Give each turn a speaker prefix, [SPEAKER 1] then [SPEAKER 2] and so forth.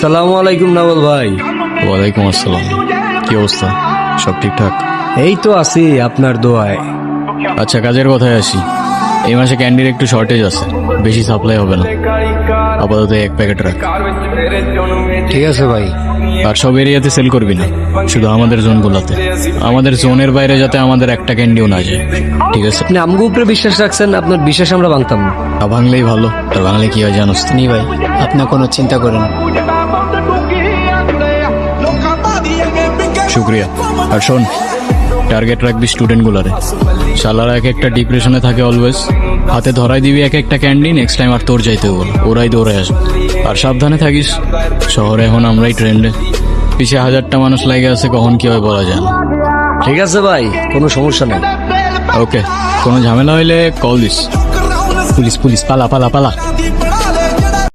[SPEAKER 1] সালামু আলাইকুম নাবল ভাই।
[SPEAKER 2] ওয়ালাইকুম আসসালাম। কি অবস্থা? সব ঠিকঠাক?
[SPEAKER 1] এই তো আছি আপনার দোয়ায়।
[SPEAKER 2] আচ্ছা, কাজের কথায় আসি। এই মাসে ক্যান্ডির একটু শর্টেজ আছে, বেশি সাপ্লাই হবে না। আপাতত এক প্যাকেট রাখ।
[SPEAKER 1] ঠিক আছে ভাই।
[SPEAKER 2] আর সব এরিয়াতে সেল করবি না, শুধু আমাদের জোনগুলোতে। আমাদের জোনের বাইরে যাতে আমাদের একটা ক্যান্ডিও না যায়, ঠিক আছে?
[SPEAKER 1] আপনি আমগো উপরে বিশ্বাস রাখছেন, আপনার বিশ্বাস আমরা ভাঙতাম না।
[SPEAKER 2] না ভাঙলেই ভালো, আর ভাঙলে কি হয় জানোস তো?
[SPEAKER 3] নি ভাই, আপনি কোনো চিন্তা করেন না।
[SPEAKER 2] শুক্রিয়া। আর শোন, টার্গেট রাখবি স্টুডেন্টগুলারে। শালারা এক একটা ডিপ্রেশনে থাকে অলওয়েজ। হাতে ধরাই দিবি এক একটা ক্যান্ডি, নেক্সট টাইম আর তোর যাইতে বল, ওরাই দৌড়ে আসবে। আর সাবধানে থাকিস, শহরে এখন আমরাই ট্রেন্ডে। পিছে হাজারটা মানুষ লাগে আছে, কখন কি হয় বলা যায় না।
[SPEAKER 1] ঠিক আছে ভাই, কোনো সমস্যা নেই।
[SPEAKER 2] ওকে, কোনো ঝামেলা হইলে কল দিস। পুলিশ পুলিশ, পালা পালা পালা।